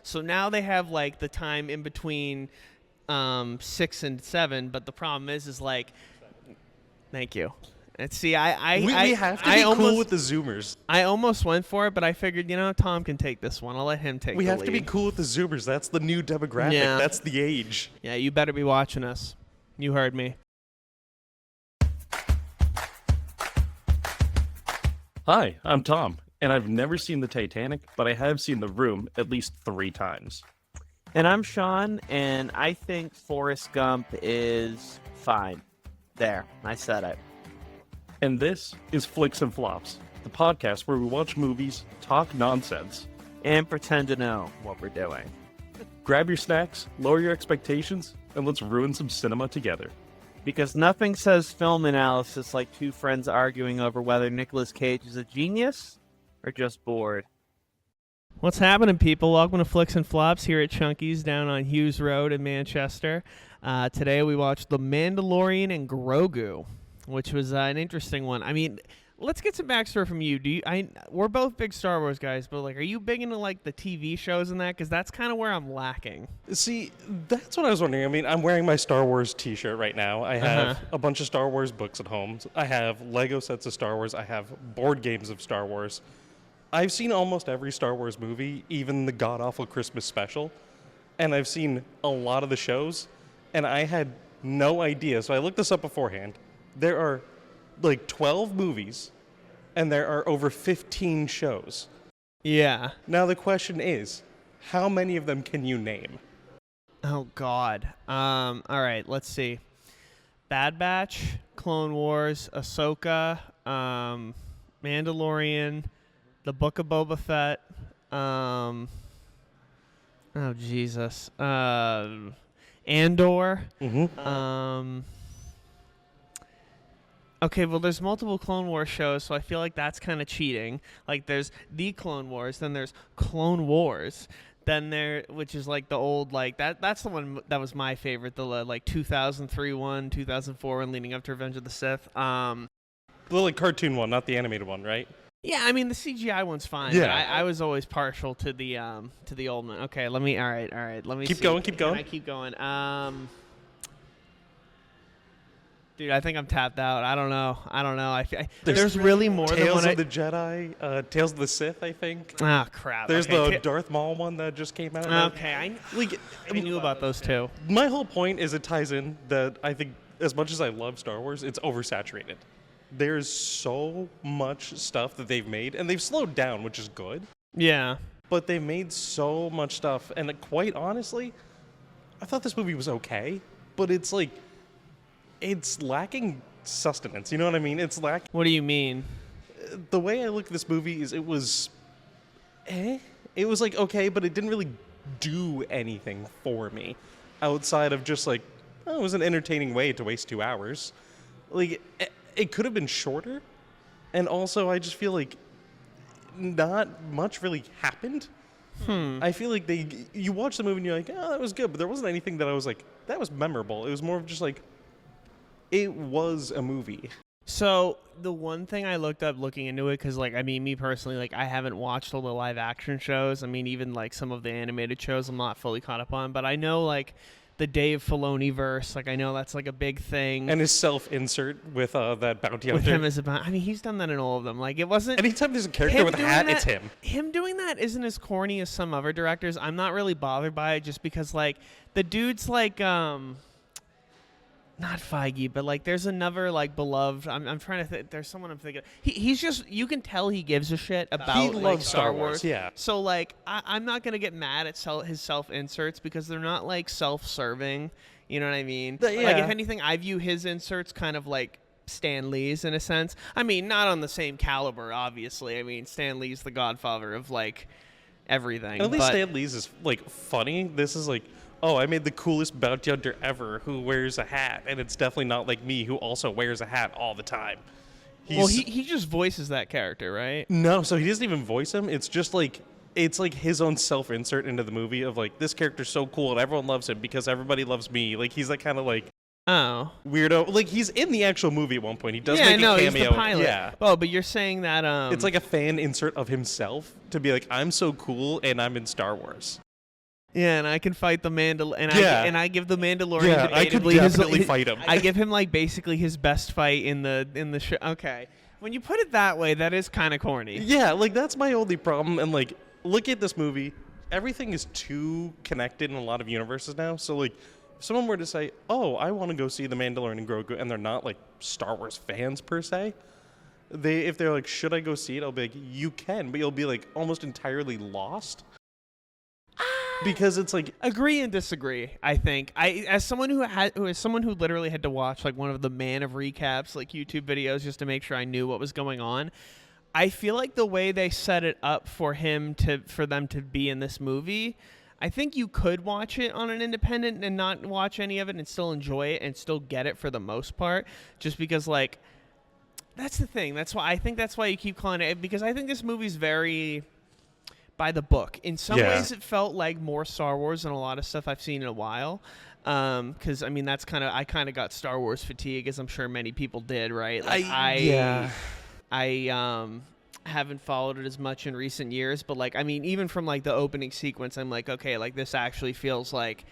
So now they have like the time in between 6 and 7, but the problem is like, thank you. And see, We have to be cool with the Zoomers. I almost went for it, but I figured, Tom can take this one. I'll let him take We the have lead. to be cool with the Zoomers. That's the new demographic. Yeah. That's the age. Yeah, you better be watching us. You heard me. Hi, I'm Tom, and I've never seen the Titanic, but I have seen The Room at least 3 times. And I'm Sean, and I think Forrest Gump is fine. There, I said it. And this is Flicks and Flops, the podcast where we watch movies, talk nonsense, And pretend to know what we're doing. grab your snacks, lower your expectations, and let's ruin some cinema together. Because nothing says film analysis like two friends arguing over whether Nicolas Cage is a genius or just bored. What's happening, people? Welcome to Flicks and Flops here at Chunky's down on Hughes Road in Manchester. Today we watched The Mandalorian and Grogu, which was an interesting one. I mean, let's get some backstory from you. We're both big Star Wars guys, but are you big into the TV shows and that? Because that's kind of where I'm lacking. See, that's what I was wondering. I mean, I'm wearing my Star Wars t-shirt right now. I have a bunch of Star Wars books at home. I have Lego sets of Star Wars. I have board games of Star Wars. I've seen almost every Star Wars movie, even the god-awful Christmas special. And I've seen a lot of the shows, and I had no idea. So I looked this up beforehand. There are 12 movies, and there are over 15 shows. Yeah. Now the question is, how many of them can you name? Oh, God. All right, let's see. Bad Batch, Clone Wars, Ahsoka, Mandalorian, The Book of Boba Fett, oh, Jesus. Andor. Mm-hmm. Okay, well, there's multiple Clone Wars shows, so I feel like that's kind of cheating. There's The Clone Wars, then there's Clone Wars, then which is the old, that's the one that was my favorite, the 2003 one, 2004 one, leading up to Revenge of the Sith. The cartoon one, not the animated one, right? Yeah, I mean the CGI one's fine. Yeah. But I was always partial to the old one. Okay, all right. Let me Keep see. going. Can I keep going? Dude, I think I'm tapped out. I don't know. There's really more than Tales one. of the Jedi, Tales of the Sith, I think. Ah, crap. There's okay. the Darth Maul one that just came out. Okay, I knew about those two. My whole point is it ties in that I think as much as I love Star Wars, it's oversaturated. There's so much stuff that they've made, and they've slowed down, which is good. Yeah. But they made so much stuff, and quite honestly, I thought this movie was okay, but it's lacking sustenance. You know what I mean? It's lacking. What do you mean? The way I look at this movie is it was It was okay, but it didn't really do anything for me outside of just it was an entertaining way to waste 2 hours. It could have been shorter, and also I just feel not much really happened. I feel you watch the movie and you're oh, that was good, but there wasn't anything that I was that was memorable. It was more of just it was a movie. So the one thing I looked up looking into it, because me personally, I haven't watched all the live action shows. I mean, even some of the animated shows I'm not fully caught up on, but I know the Dave Filoni verse, I know that's a big thing. And his self-insert with that bounty hunter. With him as he's done that in all of them. It wasn't... Anytime there's a character with a hat, it's him. Him doing that isn't as corny as some other directors. I'm not really bothered by it just because, the dude's not Feige, but there's another beloved. I'm trying to think. There's someone I'm thinking. He's just, you can tell he gives a shit about he loves Star Wars. Yeah. So I'm not gonna get mad at his self inserts because they're not self-serving. You know what I mean? Yeah. If anything, I view his inserts kind of Stan Lee's in a sense. I mean, not on the same caliber, obviously. I mean, Stan Lee's the godfather of everything. At least Stan Lee's is funny. This is oh, I made the coolest bounty hunter ever who wears a hat, and it's definitely not like me who also wears a hat all the time. He just voices that character, right? No, so he doesn't even voice him. It's just it's his own self-insert into the movie of this character's so cool and everyone loves him because everybody loves me. He's kind of oh, weirdo. He's in the actual movie at one point. He does make a cameo. He's the pilot. Yeah. Oh, but you're saying that it's a fan insert of himself to be I'm so cool and I'm in Star Wars. Yeah, and I can fight the Yeah. I give the Mandalorian Yeah, I could debatably definitely fight him. I give him like basically his best fight in the show. Okay, when you put it that way, that is kind of corny. Yeah, like that's my only problem. And like, look at this movie. Everything is too connected in a lot of universes now. So like, if someone were to say, "Oh, I want to go see the Mandalorian and Grogu," and they're not like Star Wars fans per se, if they're like, "Should I go see it?" I'll be like, "You can," but you'll be like almost entirely lost. Because it's like Agree and disagree. I think as someone who literally had to watch like one of the Man of recaps, like YouTube videos, just to make sure I knew what was going on. I feel like the way they set it up for them to be in this movie, I think you could watch it on an independent and not watch any of it and still enjoy it and still get it for the most part. Just because like that's the thing. That's why you keep calling it, because I think this movie's very by the book. In some ways, it felt like more Star Wars than a lot of stuff I've seen in a while. Because I mean, I kind of got Star Wars fatigue, as I'm sure many people did, right? Like, I haven't followed it as much in recent years, but like, I mean, even from like the opening sequence, I'm like, okay, like this actually feels like.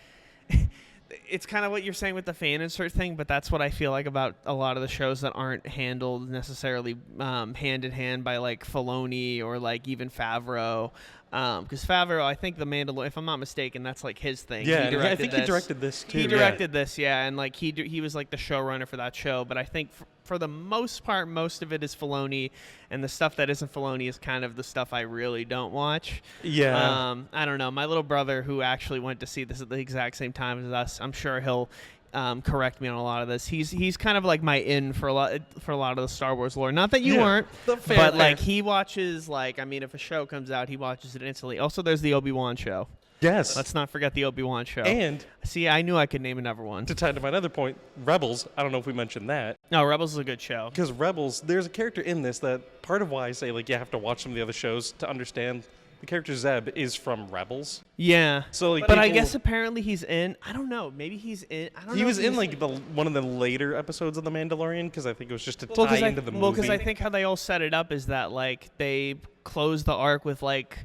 It's kind of what you're saying with the fan insert thing, but that's what I feel like about a lot of the shows that aren't handled necessarily hand in hand by like Filoni or like even Favreau. Because Favreau, I think the Mandalorian, if I'm not mistaken, that's like his thing. Yeah, I think he directed this too. He directed this, yeah, and like he was like the showrunner for that show. But I think for the most part, most of it is Filoni, and the stuff that isn't Filoni is kind of the stuff I really don't watch. Yeah. I don't know. My little brother, who actually went to see this at the exact same time as us, I'm sure he'll correct me on a lot of this. He's kind of like my in for a lot of the Star Wars lore. Not that you weren't, but like he watches, like, I mean, if a show comes out, he watches it instantly. Also, there's the Obi-Wan show. Yes. Let's not forget the Obi-Wan show. And see, I knew I could name another one. to tie to my other point, Rebels. I don't know if we mentioned that. No, Rebels is a good show. Because Rebels, there's a character in this that part of why I say like you have to watch some of the other shows to understand. The character Zeb is from Rebels. Yeah. So like, but I guess apparently he's in. I don't know. Maybe he's in. I don't know. He was in like one of the later episodes of The Mandalorian because I think it was just to tie into the movie. Well, because I think how they all set it up is that like they closed the arc with like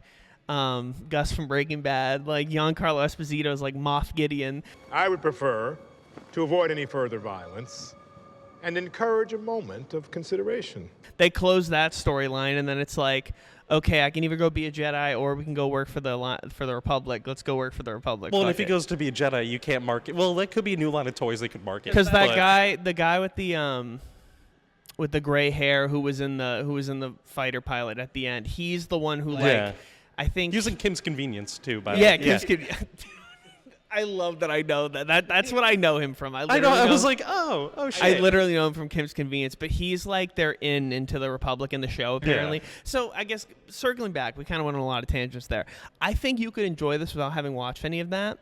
Gus from Breaking Bad, like Giancarlo Esposito's like Moff Gideon. I would prefer to avoid any further violence and encourage a moment of consideration. They close that storyline, and then it's like, okay, I can either go be a Jedi or we can go work for the Republic. Let's go work for the Republic. Well, and if he goes to be a Jedi, you can't market. Well, that could be a new line of toys they could market. Because the guy with the gray hair who was in the fighter pilot at the end, he's the one who like I think using Kim's Convenience too. By Kim's Convenience. I love that I know that. That's what I know him from. I know. I was like, oh shit. I literally know him from Kim's Convenience, but he's like they're into the Republic in the show apparently. Yeah. So I guess circling back, we kind of went on a lot of tangents there. I think you could enjoy this without having watched any of that,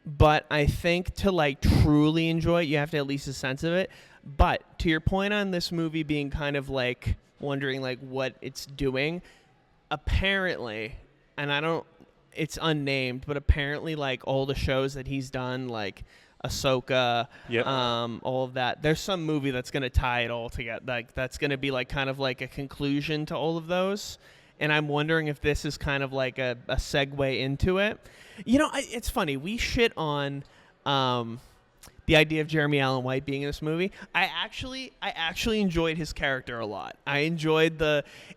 but I think to like truly enjoy it, you have to at least a sense of it. But to your point on this movie being kind of like wondering like what it's doing, apparently, and I don't. It's unnamed, but apparently, like all the shows that he's done, like Ahsoka, all of that. There's some movie that's gonna tie it all together. Like that's gonna be like kind of like a conclusion to all of those. And I'm wondering if this is kind of like a segue into it. You know, it's funny. We shit on the idea of Jeremy Allen White being in this movie. I actually enjoyed his character a lot. I enjoyed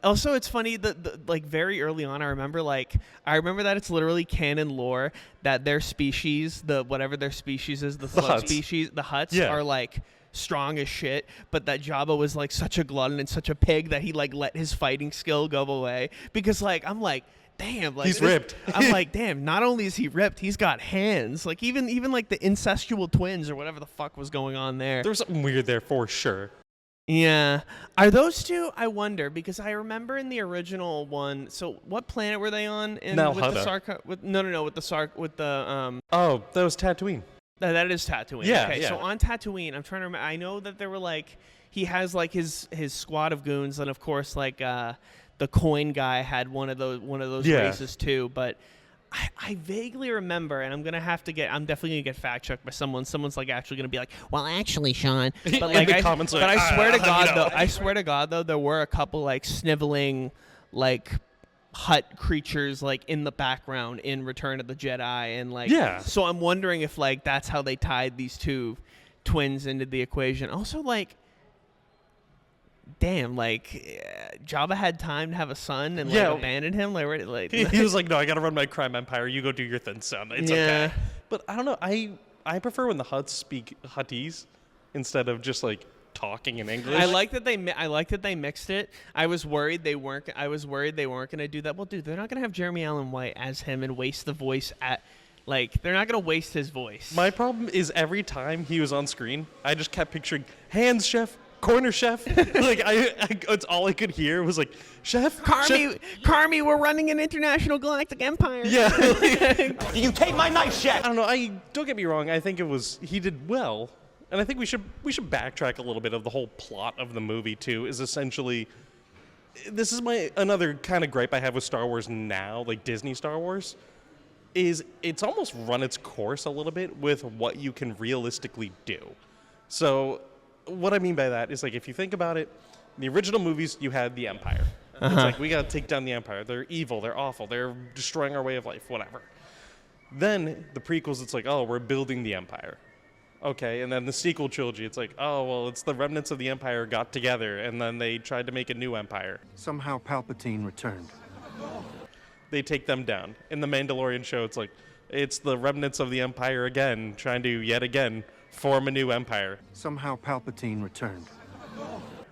also it's funny the like very early on I remember that it's literally canon lore that their species, whatever their species is, the float species, the Hutts are like strong as shit, but that Jabba was like such a glutton and such a pig that he like let his fighting skill go away because like I'm like damn, like he's ripped. I'm like, damn, not only is he ripped, he's got hands. Like even like the incestual twins or whatever the fuck was going on there. There was something weird there for sure. Yeah. Are those two? I wonder because I remember in the original one. So what planet were they on? With the Sark? With the Sark. With the Oh, that was Tatooine. That is Tatooine. Yeah. Okay. Yeah. So on Tatooine, I'm trying to remember. I know that there were like he has like his squad of goons, and of course like the coin guy had one of those races too, but I vaguely remember, and I'm definitely gonna get fact checked by someone. Someone's like actually gonna be like, well, actually, Sean. But like, I swear to God, though, there were a couple like sniveling, like hut creatures like in the background in Return of the Jedi, and like Yeah. so I'm wondering if like that's how they tied these two twins into the equation. Also, like, damn, like Jabba had time to have a son and like Yeah. abandoned him. Like He was like, no, I gotta run my crime empire. You go do your thing, son. It's Yeah. okay. But I don't know. I prefer when the Hutts speak Huttese instead of just like talking in English. I like that they mixed it. I was worried they weren't going to do that. Well, dude, they're not going to have Jeremy Allen White as him and waste the voice at like they're not going to waste his voice. My problem is every time he was on screen, I just kept picturing hands, chef, corner chef. Like it's all I could hear was like chef, chef. Carmi, we're running an international galactic empire. Yeah. You take my knife, chef. I don't know. Don't get me wrong. I think he did well, and I think we should backtrack a little bit of the whole plot of the movie too. Is essentially, this is another kind of gripe I have with Star Wars now, like Disney Star Wars, is it's almost run its course a little bit with what you can realistically do. So, what I mean by that is like if you think about it, in the original movies you had the Empire. It's like we gotta take down the Empire. They're evil. They're awful. They're destroying our way of life. Whatever. Then the prequels, it's like, oh, we're building the Empire. Okay, and then the sequel trilogy, it's like, oh, well, it's the remnants of the Empire got together, and then they tried to make a new empire. Somehow Palpatine returned. They take them down. In the Mandalorian show, it's like, it's the remnants of the Empire again, trying to, yet again, form a new empire. Somehow Palpatine returned.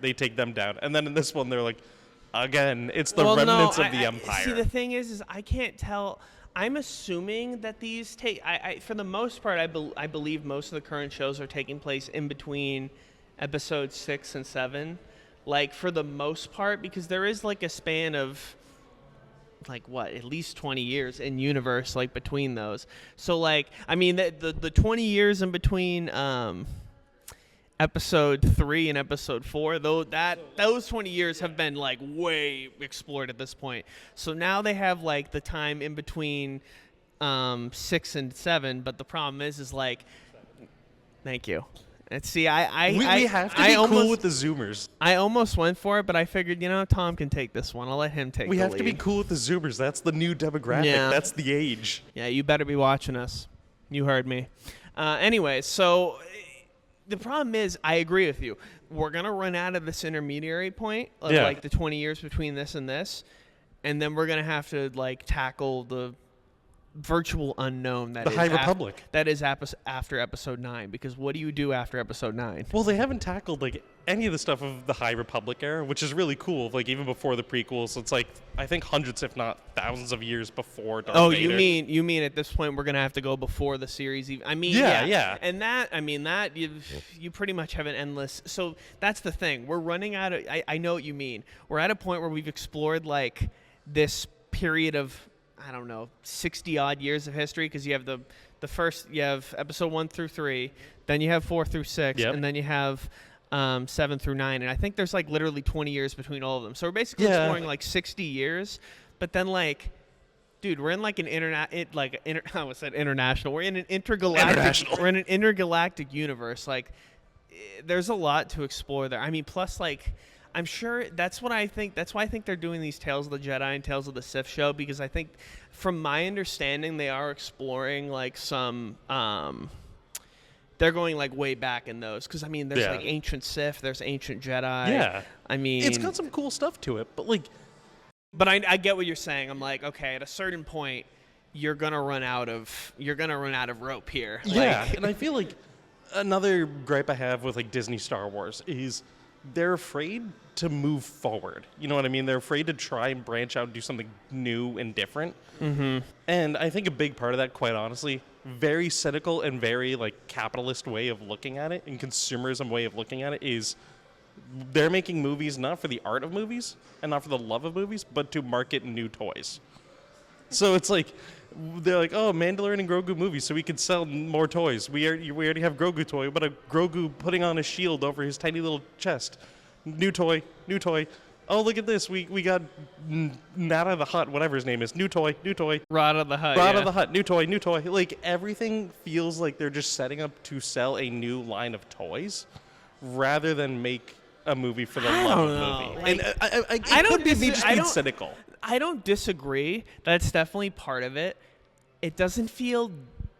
They take them down. And then in this one, they're like, again, it's the remnants of the Empire. See, the thing is I can't tell. I'm assuming that these take. For the most part, I believe most of the current shows are taking place in between episodes 6 and 7. Like for the most part, because there is like a span of like at least 20 years in universe like between those. So like I mean the 20 years in between episode 3 and episode 4, though those 20 years have been like way explored at this point. So now they have like the time in between 6 and 7, but the problem is like thank you. And see, we have to be cool with the Zoomers. I almost went for it, but I figured, Tom can take this one. I'll let him take We the have to be lead. cool with the Zoomers. That's the new demographic. Yeah. That's the age. Yeah, you better be watching us. You heard me. Anyway, so the problem is, I agree with you. We're going to run out of this intermediary point of like the 20 years between this and this, and then we're going to have to like tackle the virtual unknown that The is High Republic. That is after episode 9, because what do you do after episode 9? Well, they haven't tackled like any of the stuff of the High Republic era, which is really cool. Like even before the prequels, it's like I think hundreds, if not thousands, of years before Darth Vader. you mean at this point we're gonna have to go before the series? I mean, Yeah. And that you pretty much have an endless. So that's the thing. We're running out of. I know what you mean. We're at a point where we've explored like this period of, I don't know, 60 odd years of history, because you have the first, you have episode 1 through 3, then you have 4 through 6, Yep. and then you have 7 through 9, and I think there's like literally 20 years between all of them. So we're basically exploring like 60 years, but then like, dude, we're in like an I almost said international. We're in an intergalactic. We're in an intergalactic universe. Like, there's a lot to explore there. I mean, plus like, I'm sure that's what I think. That's why I think they're doing these Tales of the Jedi and Tales of the Sith show, because I think, from my understanding, they are exploring like some. They're going like way back in those, because I mean, there's like ancient Sith, there's ancient Jedi. Yeah. I mean, It's got some cool stuff to it, but like, but I get what you're saying. I'm like, okay, at a certain point, you're gonna run out of rope here. yeah. Like, And I feel like another gripe I have with like Disney Star Wars is they're afraid to move forward. You know what I mean? They're afraid to try and branch out and do something new and different. Mm-hmm. And I think a big part of that, quite honestly, very cynical and very like capitalist way of looking at it and consumerism way of looking at it, is they're making movies not for the art of movies and not for the love of movies, but to market new toys. So it's like, they're like, oh, Mandalorian and Grogu movies, so we could sell more toys. We already have Grogu toy, but a Grogu putting on a shield over his tiny little chest. New toy. Oh, look at this. We got Nada the Hutt, whatever his name is. New toy. Rod of the Hutt. Rod of the Hutt, new toy. Like, everything feels like they're just setting up to sell a new line of toys rather than make a movie for the love of the movie. Like, And I I don't could be me dis- just I being don't- cynical. I don't disagree. That's definitely part of it. It doesn't feel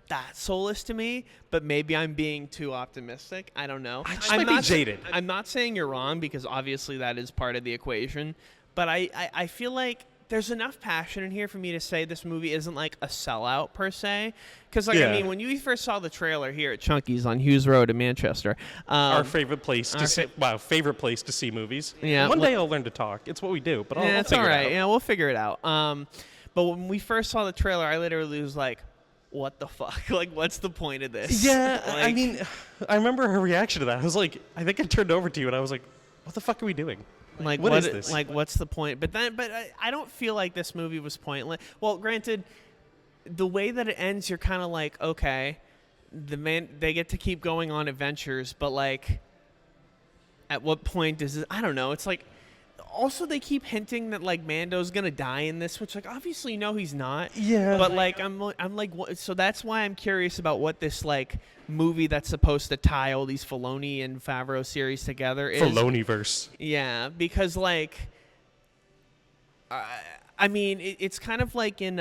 that soulless to me, but maybe I'm being too optimistic. I don't know. I just might be jaded. I'm not saying you're wrong, because obviously that is part of the equation, but I feel like there's enough passion in here for me to say this movie isn't like a sellout per se. Because I mean, when you first saw the trailer here at Chunky's on Hughes Road in Manchester, Our favorite place to see, favorite place to see movies. Yeah, One day I'll learn to talk. It's what we do, but I'll it's figure all it right. out. Yeah, we'll figure it out. But when we first saw the trailer, I literally was like, what the fuck? Like, what's the point of this? Yeah, I Like, mean, I remember her reaction to that. I was like, I think I turned over to you and I was like, what the fuck are we doing? like what is this? Like, what's the point? But I don't feel like this movie was pointless. Well, granted, the way that it ends, you're kind of like, okay, they get to keep going on adventures, but like, at what point does it? I don't know. It's like, also they keep hinting that like Mando's gonna die in this, which like obviously you know he's not. Yeah. But like I'm like, what, so that's why I'm curious about what this like movie that's supposed to tie all these Filoni and Favreau series together is. Filoniverse. Yeah, because like, I mean, it's kind of like in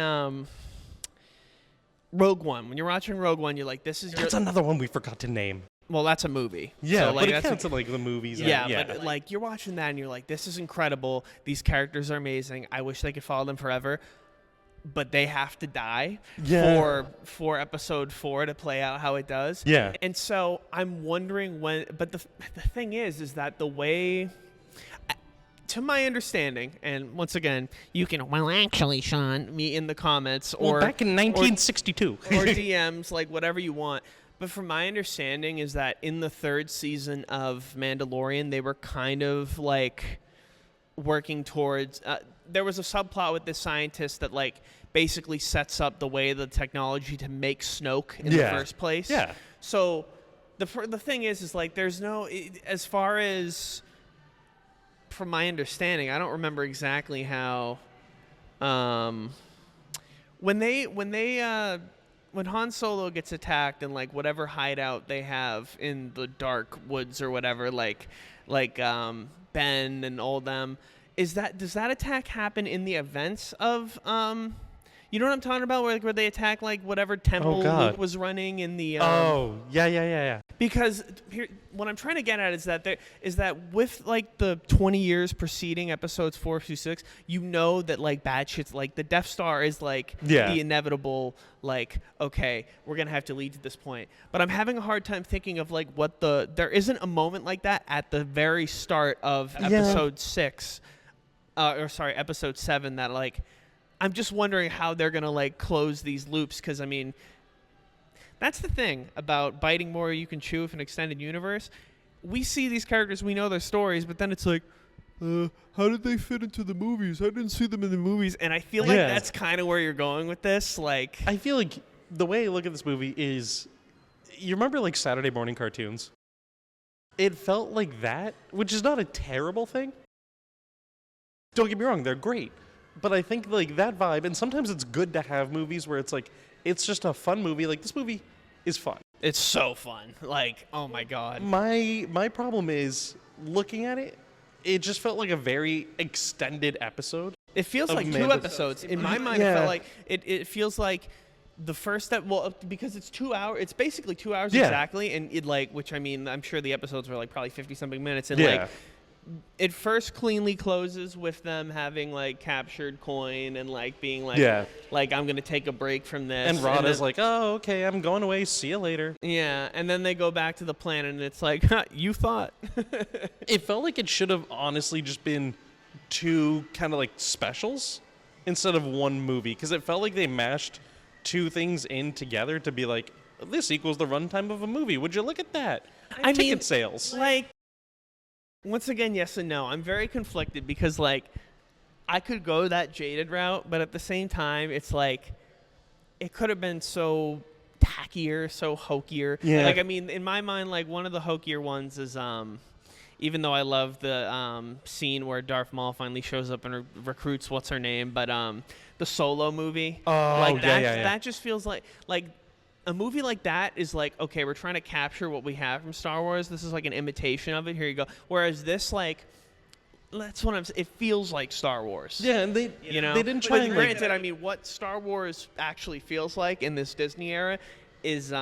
Rogue One. When you're watching Rogue One, you're like, this is That's another one we forgot to name. well, that's a movie. Yeah, so, like, but it that's counts in like the movies. yeah, but like you're watching that and you're like, this is incredible. These characters are amazing. I wish they could follow them forever. But they have to die for episode 4 to play out how it does. Yeah. And so I'm wondering when. But the thing is that the way, to my understanding, and once again, you can actually, Sean, me in the comments or back in 1962 or DMs, like whatever you want. But from my understanding is that in the 3rd season of Mandalorian, they were kind of like working towards there was a subplot with this scientist that like basically sets up the way the technology to make Snoke in the first place. Yeah. So the thing is like there's no as far as from my understanding, I don't remember exactly how when Han Solo gets attacked and like whatever hideout they have in the dark woods or whatever, like Ben and all them, does that attack happen in the events of you know what I'm talking about, where they attack like whatever temple Luke was running in the yeah. because here, what I'm trying to get at is that with like the 20 years preceding episodes 4 through 6, you know that like bad shit's like the Death Star is like the inevitable, like, okay, we're gonna have to lead to this point. But I'm having a hard time thinking of like there isn't a moment like that at the very start of episode 6, episode 7, that like I'm just wondering how they're gonna like close these loops, because I mean, that's the thing about biting more you can chew with an extended universe. We see these characters, we know their stories, but then it's like, how did they fit into the movies? I didn't see them in the movies. And I feel like that's kind of where you're going with this. Like, I feel like the way I look at this movie is, you remember like Saturday morning cartoons? It felt like that, which is not a terrible thing. Don't get me wrong, they're great. But I think like that vibe, and sometimes it's good to have movies where it's like, it's just a fun movie. Like this movie is fun. it's so fun. Like, oh my God. My problem is looking at it, it just felt like a very extended episode. It feels of like 2 Mando. episodes. In my mind, it felt like it feels like the first step. Well, because it's 2 hours. It's basically 2 hours exactly, and it like, which I mean, I'm sure the episodes were like probably 50 something minutes, and like. It first cleanly closes with them having like captured coin and like being like, like I'm gonna take a break from this. And Rada's like, oh, okay, I'm going away. See you later. Yeah, and then they go back to the planet, and it's like, you thought. It felt like it should have honestly just been 2 kind of like specials instead of 1 movie, because it felt like they mashed 2 things in together to be like, this equals the runtime of a movie. Would you look at that? I Ticket mean, sales. Like, once again, yes and no. I'm very conflicted because, like, I could go that jaded route, but at the same time, it's like, it could have been so tackier, so hokier. Yeah. Like, I mean, in my mind, like, one of the hokier ones is, even though I love the scene where Darth Maul finally shows up and recruits what's her name, but the Solo movie. Oh, like that, yeah. that just feels like a movie like that is like, okay, we're trying to capture what we have from Star Wars. This is like an imitation of it. Here you go. Whereas this, like, That's what it feels like Star Wars. Yeah, and they they didn't try But and granted, I mean, what Star Wars actually feels like in this Disney era is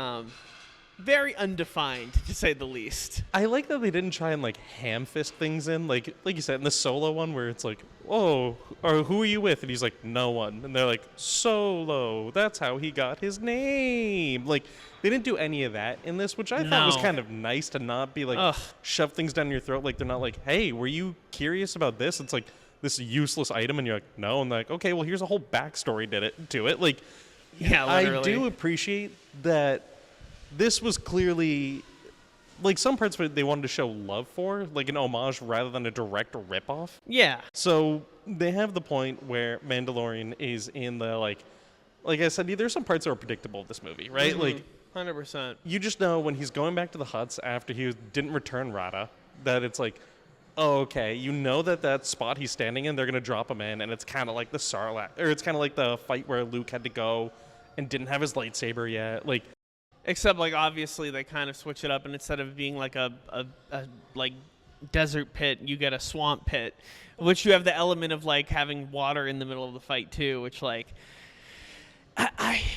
very undefined, to say the least. I like that they didn't try and like ham fist things in, like you said in the Solo one where it's like, oh, or who are you with? And he's like, no one, and they're like, Solo. That's how he got his name. Like they didn't do any of that in this, which I thought was No. kind of nice to not be like Ugh. shove things down your throat. Like they're not like, hey, were you curious about this? It's like this useless item, and you're like, no, and they're like, okay, well here's a whole backstory to it. Like, Yeah, I literally. do appreciate that. This was clearly, like, some parts of it they wanted to show love for, like an homage rather than a direct ripoff. Yeah. So they have the point where Mandalorian is in the, like I said, there's some parts that are predictable of this movie, right? Like, 100%. you just know when he's going back to the huts after he didn't return Rada, that it's like, oh, okay, you know that spot he's standing in, they're going to drop him in, and it's kind of like the Sarlacc, or it's kind of like the fight where Luke had to go and didn't have his lightsaber yet. Like, Except, like, obviously they kind of switch it up, and instead of being like a like desert pit, you get a swamp pit, which you have the element of like having water in the middle of the fight too, which like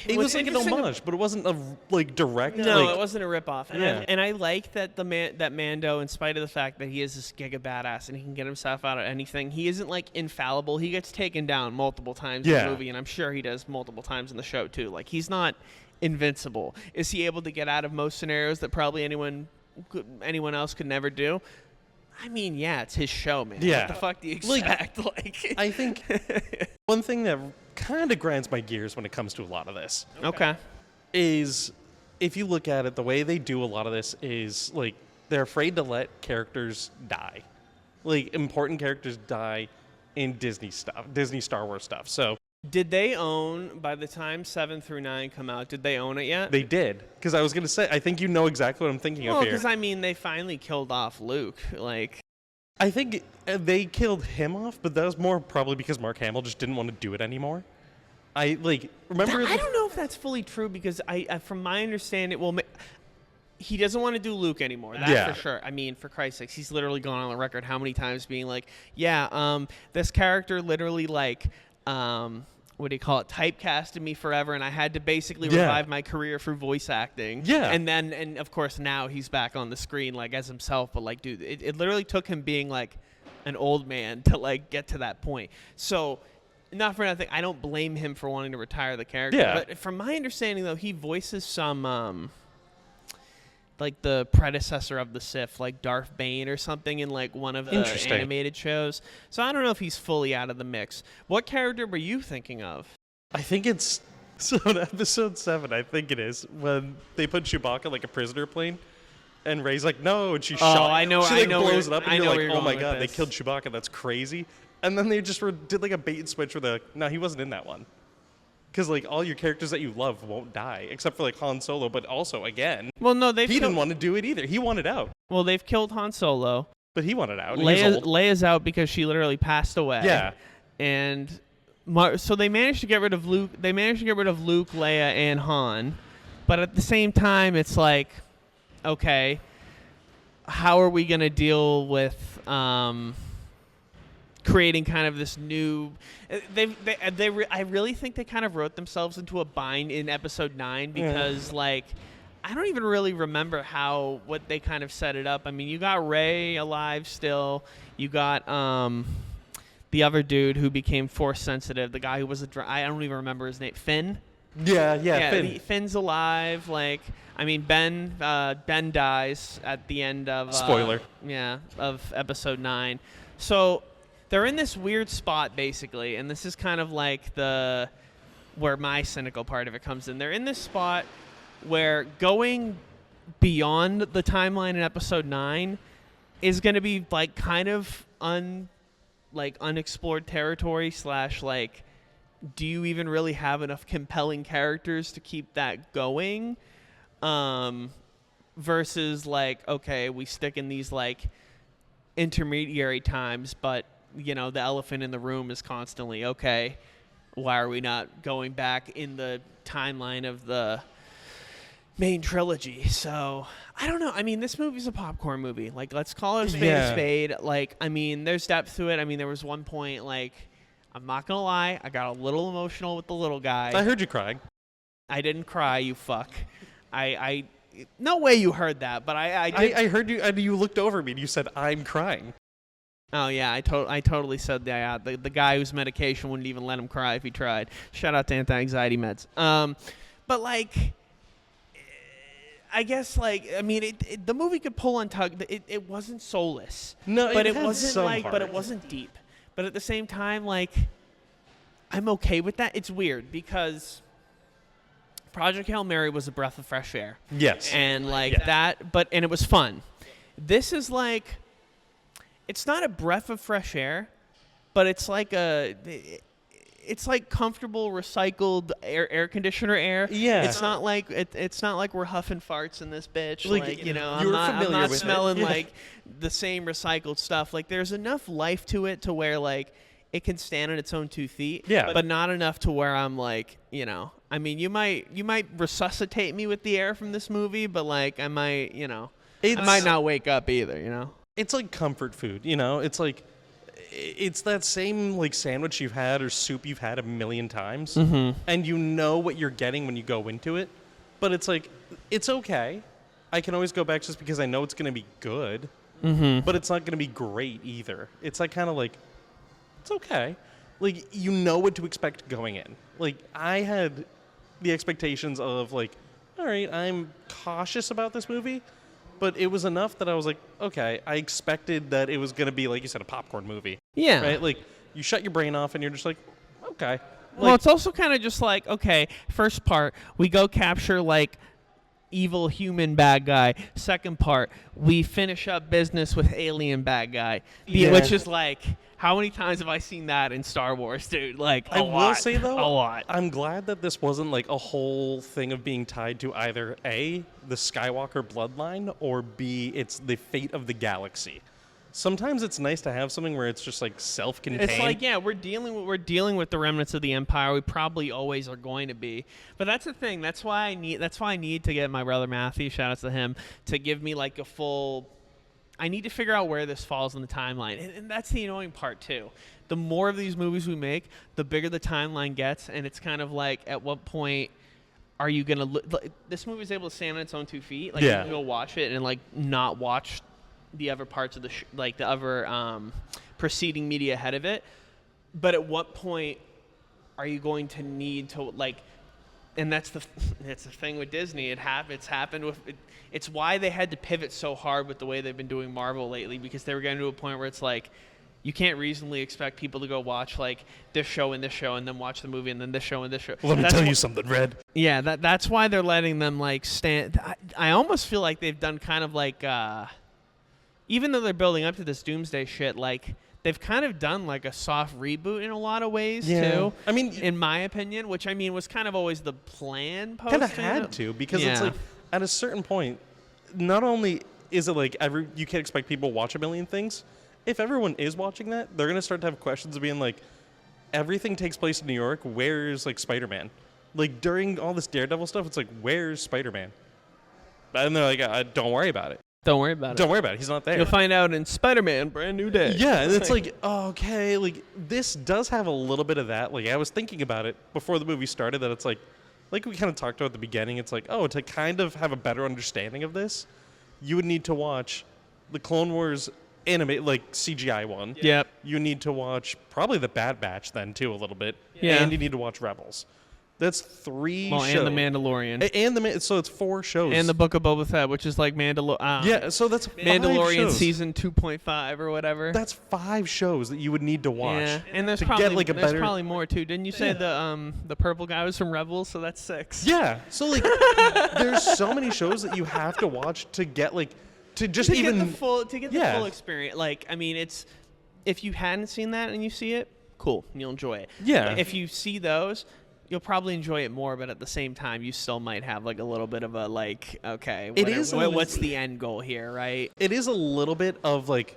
it was like an homage, but it wasn't a like direct. No, like, it wasn't a ripoff. And, Yeah. and I like that that Mando, in spite of the fact that he is this giga badass and he can get himself out of anything, he isn't like infallible. He gets taken down multiple times in Yeah. the movie, and I'm sure he does multiple times in the show too. Like he's not invincible. Is he able to get out of most scenarios that probably anyone else could never do? I mean, yeah, it's his show, man. Yeah. What the fuck do you Like, expect? Like, I think one thing that kind of grinds my gears when it comes to a lot of this okay. is if you look at it, the way they do a lot of this is like they're afraid to let characters die. Like important characters die in Disney stuff, Disney Star Wars stuff. So Did they own, by the time 7 through 9 come out, did they own it yet? they did. Because I was going to say, I think you know exactly what I'm thinking Well, of here. because I mean, they finally killed off Luke. Like, I think they killed him off, but that was more probably because Mark Hamill just didn't want to do it anymore. I remember. I don't know if that's fully true because from my understanding, he doesn't want to do Luke anymore. That's Yeah. for sure. I mean, for Christ's sakes, he's literally gone on the record how many times being like, yeah, this character literally like, what do you call it, typecasted me forever, and I had to basically Yeah. revive my career through voice acting. Yeah. And of course now he's back on the screen like as himself, but like, dude, it literally took him being like an old man to like get to that point. So not for nothing, I don't blame him for wanting to retire the character. Yeah. But from my understanding though, he voices some like the predecessor of the Sith, like Darth Bane or something in like one of the Interesting. animated shows. So I don't know if he's fully out of the mix. What character were you thinking of? I think it's so in episode 7. I think it is when they put Chewbacca like a prisoner plane, and Rey's like, "No," and she shot. I know- She I like know blows where- it up, and I know you're where like, you're "Oh going my with god, they this. killed Chewbacca. That's crazy." And then they just did like a bait and switch where they're like, "No, he wasn't in that one." Because like all your characters that you love won't die, except for like Han Solo. But also, again, Well, no, he didn't want to do it either. He wanted out, Well, they've killed Han Solo. but he wanted out. And he's old. Leia's out because she literally passed away. Yeah. And so they managed to get rid of Luke. They managed to get rid of Luke, Leia, and Han. But at the same time, it's like, okay, how are we going to deal with creating kind of this new? I really think they kind of wrote themselves into a bind in episode 9 because like. I don't even really remember what they kind of set it up. I mean, you got Rey alive still. You got the other dude who became force sensitive. The guy who was I don't even remember his name. Finn. Yeah, Finn. Finn's alive. Like, I mean, Ben dies at the end of Spoiler. Of episode 9. So they're in this weird spot basically, and this is kind of like where my cynical part of it comes in. They're in this spot where going beyond the timeline in episode 9 is going to be like kind of unexplored territory / like, do you even really have enough compelling characters to keep that going? Versus like, okay, we stick in these like intermediary times, but you know, the elephant in the room is constantly, okay, why are we not going back in the timeline of the main trilogy. So I don't know. I mean, this movie's a popcorn movie. Like, let's call it a spade Yeah. a spade. Like, I mean, there's depth to it. I mean, there was one point, like, I'm not gonna lie, I got a little emotional with the little guy. I heard you crying. I didn't cry, you fuck. I no way you heard that, but I did. I heard you, and you looked over me and you said, I'm crying. Oh yeah, I totally said that. The guy whose medication wouldn't even let him cry if he tried. Shout out to anti-anxiety meds. But like, I guess like, I mean, the movie could pull and tug. It wasn't soulless. No, but it it had wasn't some like, but heart. it wasn't deep. But at the same time, like, I'm okay with that. It's weird because Project Hail Mary was a breath of fresh air. Yes. And like that, and it was fun. This is like, it's not a breath of fresh air, but it's like it's like comfortable recycled air conditioner air. Yeah. It's not like it's not like we're huffing farts in this bitch. Like, Like, you know, you're I'm familiar not with it. smelling Yeah. like the same recycled stuff. Like, there's enough life to it to where like it can stand on its own 2 feet. Yeah. But not enough to where I'm like, you know, I mean, you might resuscitate me with the air from this movie, but like I might, you know, I might not wake up either, you know. It's like comfort food, you know? It's like, it's that same like sandwich you've had or soup you've had a million times, and you know what you're getting when you go into it, but it's like, it's okay. I can always go back just because I know it's going to be good, but it's not going to be great either. It's like kind of like, it's okay. Like, you know what to expect going in. Like, I had the expectations of like, all right, I'm cautious about this movie, but it was enough that I was like, okay, I expected that it was going to be, like you said, a popcorn movie. Yeah. Right? Like, you shut your brain off and you're just like, okay. Well, Like, it's also kind of just like, okay, first part, we go capture like evil human bad guy. Second part, we finish up business with alien bad guy. Yeah. Which is like, how many times have I seen that in Star Wars, dude? Like, a I lot. will say, though, a lot. I'm glad that this wasn't like a whole thing of being tied to either A, the Skywalker bloodline, or B, it's the fate of the galaxy. Sometimes it's nice to have something where it's just like self-contained. It's like, yeah, we're dealing with the remnants of the Empire. We probably always are going to be. But that's the thing. That's why I need to get my brother Matthew, shout out to him, to give me like a full. I need to figure out where this falls in the timeline, and that's the annoying part too. The more of these movies we make, the bigger the timeline gets, and it's kind of like, at what point are you gonna? This movie is able to stand on its own 2 feet. Like, Yeah. you can go watch it and like not watch the other parts of the like the other preceding media ahead of it. But at what point are you going to need to like? And that's the thing with Disney. It's happened with. It's why they had to pivot so hard with the way they've been doing Marvel lately, because they were getting to a point where it's like, you can't reasonably expect people to go watch like this show and then watch the movie and then this show and this show. Let me That's tell wh- you something, Red. Yeah, that's why they're letting them like stand. I almost feel like they've done kind of like, even though they're building up to this Doomsday shit, like they've kind of done like a soft reboot in a lot of ways too. I mean, in my opinion, which I mean was kind of always the plan. Kind of had to, because it's Yeah. like at a certain point, not only is it like you can't expect people to watch a million things. If everyone is watching that, they're gonna start to have questions of being like, everything takes place in New York. Where's like Spider-Man? Like during all this Daredevil stuff, it's like, where's Spider-Man? And they're like, don't worry about it. Don't worry about it. Don't worry about it. He's not there. You'll find out in Spider-Man: Brand New Day. Yeah, and it's like, oh, okay, like this does have a little bit of that. Like I was thinking about it before the movie started, that it's like we kind of talked about at the beginning. It's like, oh, to kind of have a better understanding of this, you would need to watch the Clone Wars anime, like CGI one. Yep. You need to watch probably the Bad Batch then too a little bit. Yeah. And you need to watch Rebels. That's 3 Well, shows. and the Mandalorian. So it's 4 shows. And the Book of Boba Fett, which is like yeah, so that's 5 Mandalorian shows. season 2.5 or whatever. That's 5 shows that you would need to watch. Yeah, and there's to probably get like a there's better. probably more too. Didn't you say the purple guy was from Rebels? So that's 6. Yeah, so like there's so many shows that you have to watch to get like to just To even get the Yeah. full experience. Like, I mean, it's, if you hadn't seen that and you see it, cool, you'll enjoy it. Yeah. But if you see those, you'll probably enjoy it more, but at the same time, you still might have like a little bit of a like, okay, what's the end goal here, right? It is a little bit of like,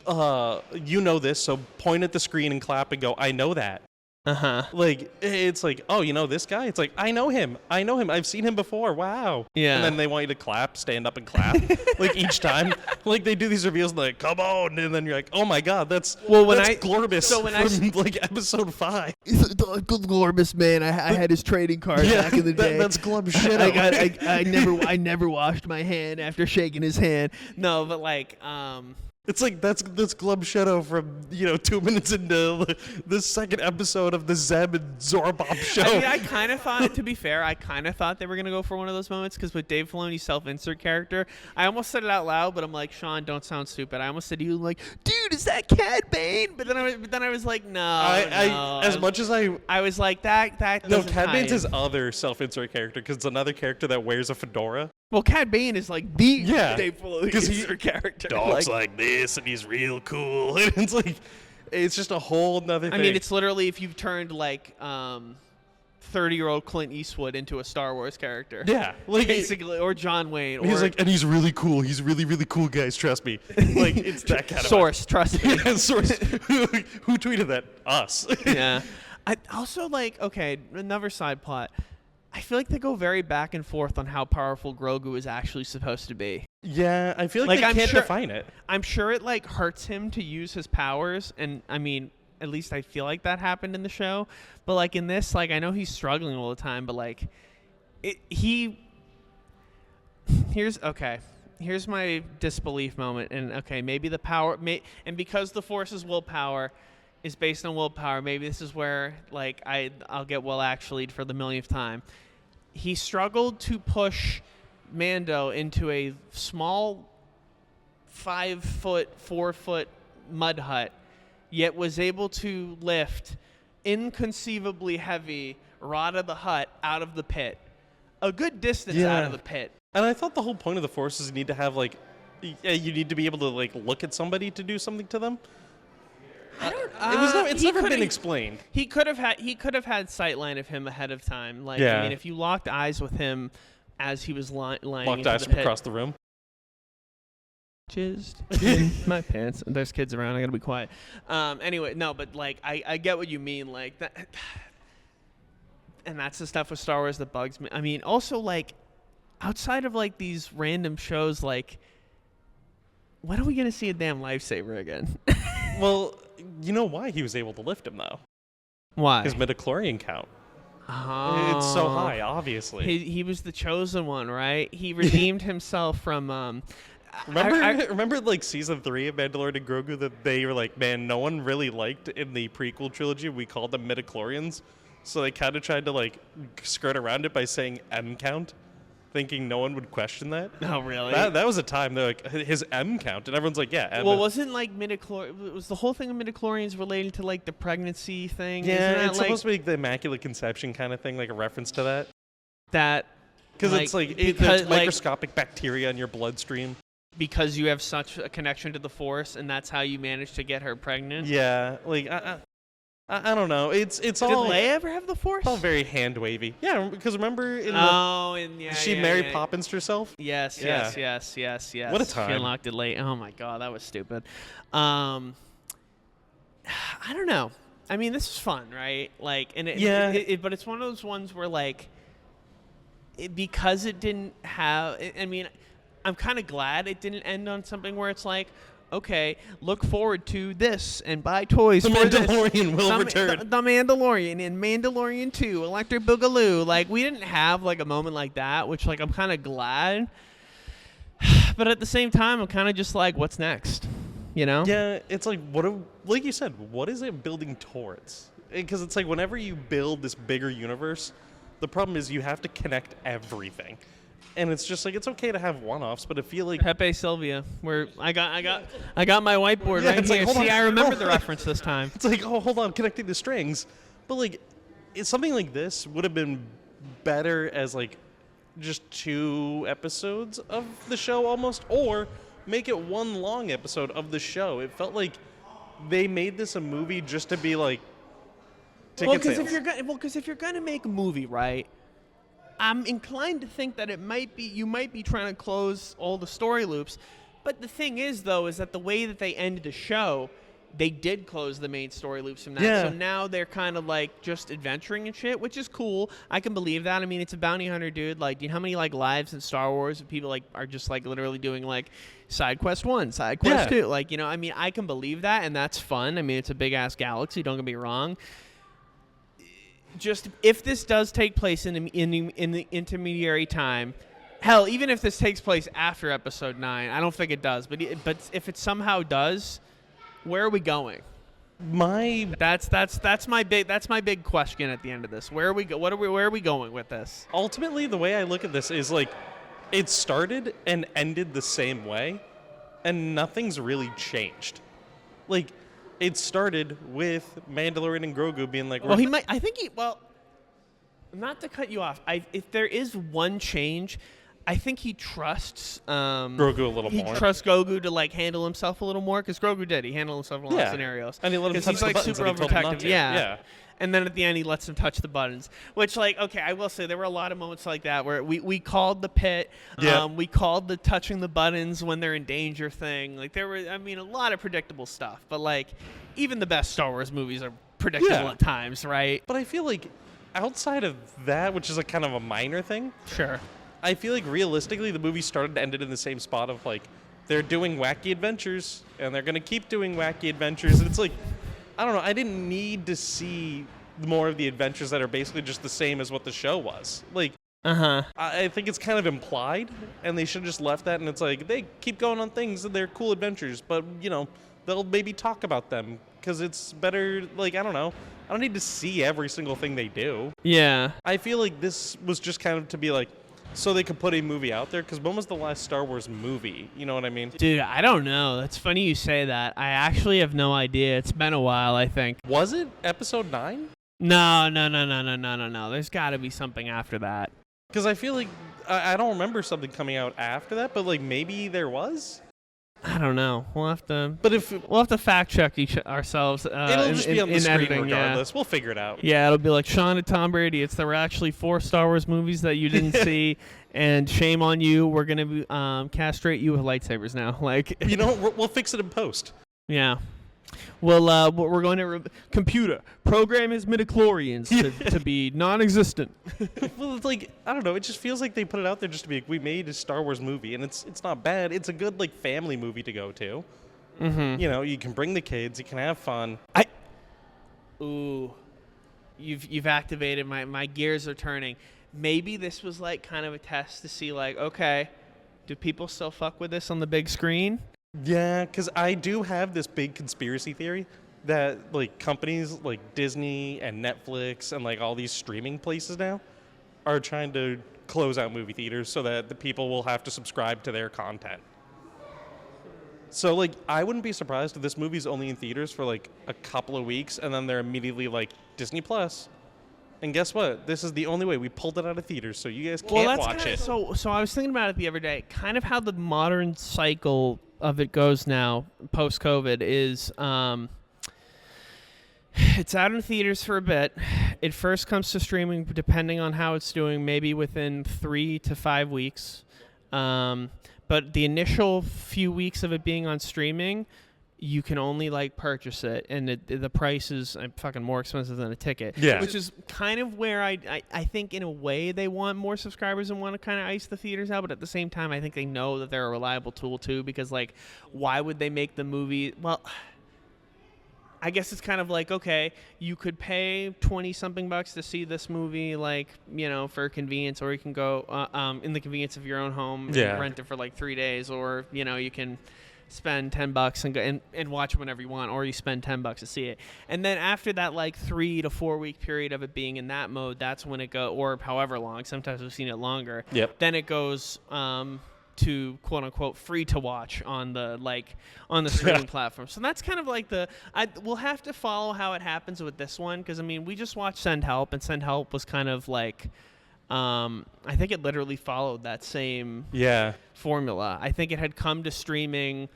you know this, so point at the screen and clap and go, I know that. Like, it's like, oh, you know this guy? It's like, I know him. I've seen him before. Wow. Yeah. And then they want you to clap, stand up and clap, like each time. Like they do these reveals, like, come on, and then you're like, oh my god, that's Glorbus from like episode 5. Glorbus, man, I had his trading card back in the day. That's Glub shit. I never washed my hand after shaking his hand. No, but like, It's like that's Glub Shadow from 2 minutes into the second episode of the Zeb and Zorbob show. I mean, I kind of thought, to be fair, I kind of thought they were gonna go for one of those moments because with Dave Filoni's self-insert character, I almost said it out loud, but I'm like, Sean, don't sound stupid. I almost said to you, like, dude, is that Cad Bane? But then I was like, no. As much as I was like that. No, doesn't Cad tie Bane's in. his other self-insert character because it's another character that wears a fedora. Well, Cad Bane is like the Dave Filoni 'cause insert character. Talks like this, and he's real cool. And it's like, it's just a whole nother thing. I mean, it's literally if you've turned like 30-year-old Clint Eastwood into a Star Wars character. Yeah, like basically, or John Wayne. He's like, and he's really cool. He's really, really cool, guys. Trust me. Like, it's that kind of source. Trust me. Yeah, source. Who tweeted that? Us. Yeah. I also like. Okay, another side plot. I feel like they go very back and forth on how powerful Grogu is actually supposed to be. Yeah, I feel like they can't define it. I'm sure it like hurts him to use his powers, and I mean, at least I feel like that happened in the show. But like in this, like I know he's struggling all the time, but like here's my disbelief moment, and okay, maybe the power and because the Force's willpower is based on willpower, maybe this is where like I'll get well actually'd for the millionth time. He struggled to push Mando into a small 5-foot, 4-foot mud hut, yet was able to lift inconceivably heavy Rod of the Hutt out of the pit. A good distance out of the pit. And I thought the whole point of the Force is you need to have like, you need to be able to like look at somebody to do something to them. It's never been explained. He could have had sightline of him ahead of time. Like, I mean, if you locked eyes with him as he was lying Locked into eyes the from pit, across the room. Jizzed in my pants. There's kids around. I gotta be quiet. Anyway, no, but like, I get what you mean. Like that, and that's the stuff with Star Wars that bugs me. I mean, also like, outside of like these random shows, like, when are we gonna see a damn lifesaver again? Well, you know why he was able to lift him though? Why? His midichlorian count. Oh. It's so high, obviously. He was the chosen one, right? He redeemed himself from. Remember like season 3 of Mandalorian and Grogu that they were like, man, no one really liked in the prequel trilogy. We called them midichlorians, so they kind of tried to like skirt around it by saying M count, thinking no one would question that. Oh, really? That was a time they're like his M count, and everyone's like, yeah. M. Well, wasn't like was the whole thing of midichlorians relating to like the pregnancy thing? Yeah, it's supposed to be the Immaculate Conception kind of thing, like a reference to that. That because it's like there's microscopic bacteria in your bloodstream. Because you have such a connection to the Force, and that's how you managed to get her pregnant. Yeah, like I don't know. It's all. Did Leia ever have the Force? It's all very hand wavy. Yeah, because remember she married Poppins herself. Yes. What a time! She unlocked it late. Oh my god, that was stupid. I don't know. I mean, this is fun, right? Like, and but it's one of those ones where like, because it didn't have. I mean, I'm kind of glad it didn't end on something where it's like, okay, look forward to this and buy toys The for Mandalorian will return. The Mandalorian and Mandalorian 2, Electric Boogaloo. Like, we didn't have like a moment like that, which like I'm kind of glad. But at the same time, I'm kind of just like, what's next? You know? Yeah, it's like like you said, what is it building towards? Because it's like whenever you build this bigger universe, the problem is you have to connect everything. And it's just like, it's okay to have one-offs, but I feel like Pepe Sylvia, where I got my whiteboard right it's like, here. hold See, on. I remember the reference this time. it's like, oh, hold on, connecting the strings. But like, it's something like this would have been better as like just 2 episodes of the show almost, or make it one long episode of the show. It felt like they made this a movie just to be like ticket sales. Because if you're gonna make a movie, right? I'm inclined to think that you might be trying to close all the story loops. But the thing is, though, is that the way that they ended the show, they did close the main story loops from that. Yeah. So now they're kind of like just adventuring and shit, which is cool. I can believe that. I mean, it's a bounty hunter, dude. Like, do you know how many like lives in Star Wars of people like are just like literally doing like side quest 1, side quest 2? Like, you know, I mean, I can believe that, and that's fun. I mean, it's a big ass galaxy. Don't get me wrong. Just if this does take place in the intermediary time. Hell, even if this takes place after Episode 9, I don't think it does. But if it somehow does, where are we going? That's my big question at the end of this. Where are we where are we going with this? Ultimately, the way I look at this is like, it started and ended the same way, and nothing's really changed. Like, it started with Mandalorian and Grogu being like, Well, not to cut you off. If there is one change, I think he trusts Grogu a little more. He trusts Grogu to like handle himself a little more, because Grogu did. He handled himself in a lot of scenarios. And he let him touch he's the like buttons super and he told him not overprotective. to. Yeah. And then at the end, he lets him touch the buttons. Which, like, okay, I will say there were a lot of moments like that where we called the pit. Yeah. We called the touching the buttons when they're in danger thing. Like, there were, I mean, a lot of predictable stuff. But, like, even the best Star Wars movies are predictable at times, right? But I feel like outside of that, which is like kind of a minor thing, Sure. I feel like realistically the movie started and ended in the same spot of like, they're doing wacky adventures and they're going to keep doing wacky adventures. And it's like, I don't know, I didn't need to see more of the adventures that are basically just the same as what the show was. Like, I think it's kind of implied, and they should have just left that, and it's like, they keep going on things and they're cool adventures, but, you know, they'll maybe talk about them because it's better. Like, I don't know. I don't need to see every single thing they do. Yeah. I feel like this was just kind of to be like, so they could put a movie out there, because when was the last Star Wars movie? You know what I mean? Dude, I don't know. That's funny you say that. I actually have no idea. It's been a while, I think. Was it Episode 9? No. There's got to be something after that. Because I feel like I don't remember something coming out after that, but like maybe there was. I don't know. We'll have to. But if We'll have to fact check ourselves. it'll just be on the screen editing, regardless, we'll figure it out. Yeah, it'll be like Sean and Tom Brady. There were actually 4 Star Wars movies that you didn't see, and shame on you. We're gonna be, castrate you with lightsabers now. Like, You know, we'll fix it in post. yeah. Well, we're going to computer program his midichlorians to be non-existent. Well, it's like, I don't know. It just feels like they put it out there just to be like, we made a Star Wars movie, and it's not bad. It's a good like family movie to go to. Mm-hmm. You know, you can bring the kids, you can have fun. Ooh, you've activated my gears are turning. Maybe this was like kind of a test to see like, okay, do people still fuck with this on the big screen? Yeah, because I do have this big conspiracy theory that like companies like Disney and Netflix and like all these streaming places now are trying to close out movie theaters so that the people will have to subscribe to their content. So like, I wouldn't be surprised if this movie's only in theaters for like a couple of weeks and then they're immediately like, Disney Plus. And guess what? This is the only way. We pulled it out of theaters, so you guys can't watch it. So I was thinking about it the other day. Kind of how the modern cycle of it goes now, post-COVID, is it's out in theaters for a bit. It first comes to streaming, depending on how it's doing, maybe within 3 to 5 weeks. But the initial few weeks of it being on streaming, you can only like purchase it, and the price is fucking more expensive than a ticket. Yeah. Which is kind of where I think in a way they want more subscribers and want to kind of ice the theaters out, but at the same time I think they know that they're a reliable tool too, because like, why would they make the movie? Well, I guess it's kind of like, okay, you could pay 20-something bucks to see this movie, like, you know, for convenience, or you can go in the convenience of your own home and rent it for like 3 days, or, you know, you can spend $10 and go and watch it whenever you want, or you spend $10 to see it. And then after that like 3 to 4 week period of it being in that mode, that's when it go, or however long, sometimes we've seen it longer. Yep. Then it goes to quote unquote free to watch on the streaming platform. So that's kind of like we'll have to follow how it happens with this one, because I mean, we just watched Send Help, and Send Help was kind of like I think it literally followed that same formula. I think it had come to streaming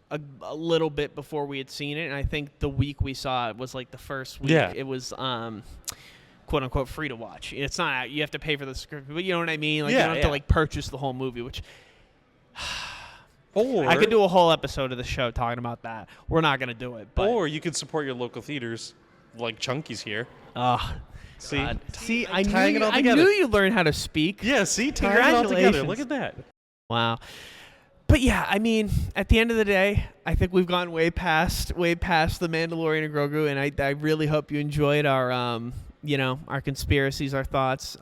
a little bit before we had seen it, and I think the week we saw it was like the first week. Yeah. It was quote unquote free to watch. It's not, you have to pay for the script, but you know what I mean? Like, you don't have to like purchase the whole movie, which Or I could do a whole episode of the show talking about that. We're not gonna do it, but or you could support your local theaters, like Chunky's here. See, see, tying it all I together. knew you learned how to speak. Yeah, see, tying it all together. Congratulations. Look at that. Wow. But yeah, I mean, at the end of the day, I think we've gone way past the Mandalorian and Grogu, and I really hope you enjoyed our our conspiracies, our thoughts.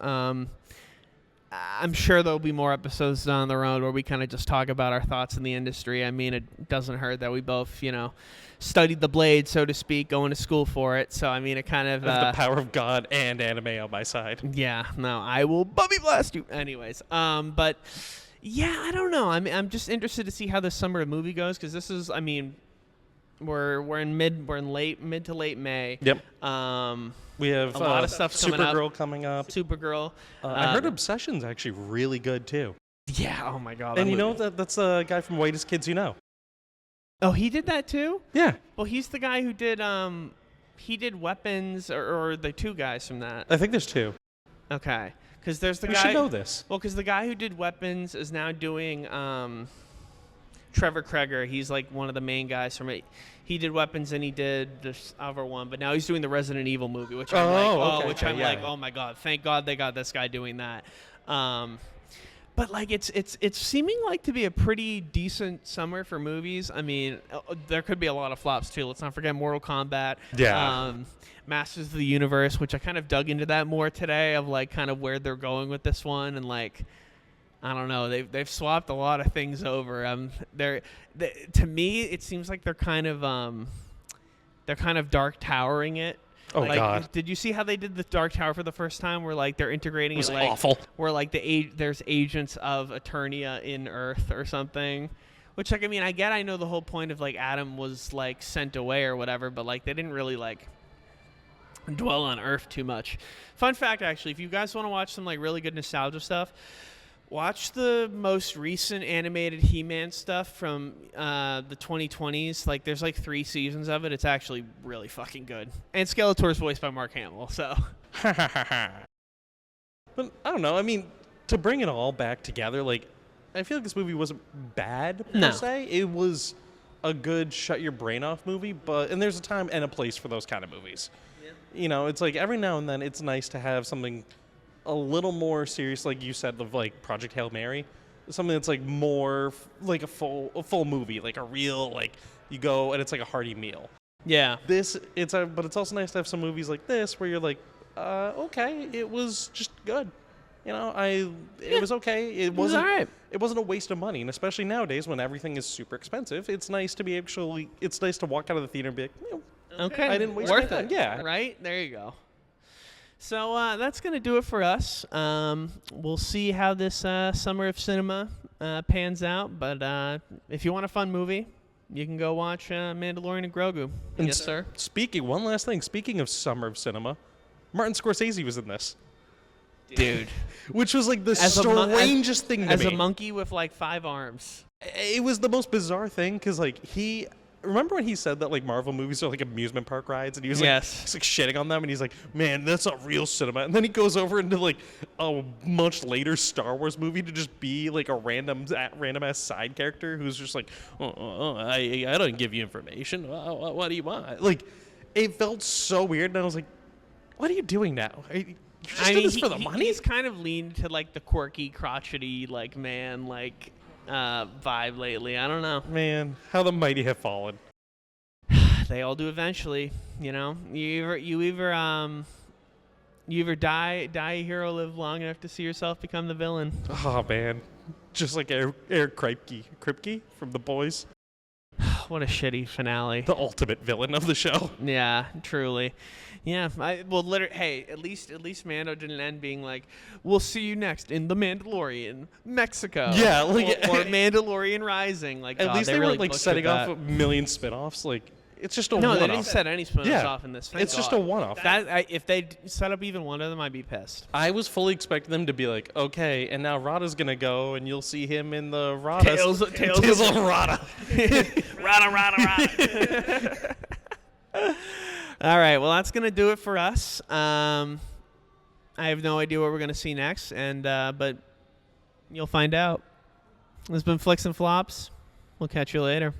I'm sure there'll be more episodes down the road where we kind of just talk about our thoughts in the industry. I mean, it doesn't hurt that we both, studied the blade, so to speak, going to school for it. So I mean, it kind of I have the power of God and anime on my side. yeah, no, I will bummy blast you. Anyways, but yeah, I don't know. I'm just interested to see how this summer movie goes, because this is, I mean, we're in mid to late May. Yep. We have A lot of stuff coming up. Supergirl coming up. Supergirl. I heard Obsession's actually really good too. Yeah. Oh my God. And that you know movie. that's the guy from Whitest Kids You Know. Oh, he did that too. Yeah, Well, he's the guy who did he did Weapons, or the two guys from that. I think there's two. Okay. Because there's the You guy. should know this. Well, because the guy who did Weapons is now doing Trevor Kreger. He's like one of the main guys from it. He did Weapons and he did this other one, but now he's doing the Resident Evil movie, which I'm like, oh my God, thank God they got this guy doing that. But like it's seeming like to be a pretty decent summer for movies. I mean, there could be a lot of flops too. Let's not forget Mortal Kombat. Yeah. Masters of the Universe, which I kind of dug into that more today, of like kind of where they're going with this one, and like, I don't know, they've swapped a lot of things over. To me, it seems like they're kind of dark towering it. Oh, Like, God. Did you see how they did the Dark Tower for the first time? Where like they're integrating It was it, like awful. where like there's agents of Eternia in Earth or something. Which, like, I mean, I know the whole point of like Adam was like sent away or whatever, but like they didn't really like dwell on Earth too much. Fun fact, actually, if you guys want to watch some like really good nostalgia stuff, watch the most recent animated He-Man stuff from the 2020s. Like, there's like 3 seasons of it. It's actually really fucking good. And Skeletor's voiced by Mark Hamill, so. But I don't know. I mean, to bring it all back together, like, I feel like this movie wasn't bad per No. se. It was a good shut your brain off movie, and there's a time and a place for those kind of movies. Yeah. It's like every now and then it's nice to have something a little more serious, like you said, of like Project Hail Mary, something that's like more like a full movie, like a real, like, you go and it's like a hearty meal. Yeah. But it's also nice to have some movies like this where you're like, okay, it was just good. It was okay. It wasn't all right. It wasn't a waste of money, and especially nowadays when everything is super expensive, it's nice to walk out of the theater and be like, Okay. I didn't waste Worth my time. it. Yeah. Right? There you go. So that's going to do it for us. We'll see how this summer of cinema pans out. But if you want a fun movie, you can go watch Mandalorian and Grogu. And Yes, sir. One last thing. Speaking of summer of cinema, Martin Scorsese was in this, Dude. which was like the As a mon- strangest thing to As me. a monkey with like 5 arms. It was the most bizarre thing because like remember when he said that like Marvel movies are like amusement park rides, and he was like, Yes. he's like shitting on them, and he's like, man, that's not real cinema. And then he goes over into like a much later Star Wars movie to just be like a random ass side character who's just like, I don't give you information. What do you want? Like, it felt so weird, and I was like, what are you doing now? You just did this for the money? He's kind of leaned to like the quirky, crotchety, like man, like vibe lately. I don't know. Man, how the mighty have fallen. They all do eventually. You either die a hero, live long enough to see yourself become the villain. Oh man, just like Eric Kripke from The Boys, What a shitty finale. the ultimate villain of the show. Yeah, truly. Yeah, hey, at least Mando didn't end being like, "We'll see you next in The Mandalorian, Mexico." Yeah, like or Mandalorian Rising. Like, at God, least they really weren't like butchered setting that. off a million spin-offs. Like, it's just a No, one-off. they didn't set any spin-offs Yeah, off in this. Thank it's just God. a one-off. If they set up even one of them, I'd be pissed. I was fully expecting them to be like, okay, and now Rada's gonna go, and you'll see him in the Rada. Tales of Rada. Rada. All right, well, that's going to do it for us. I have no idea what we're going to see next, but you'll find out. This has been Flicks and Flops. We'll catch you later.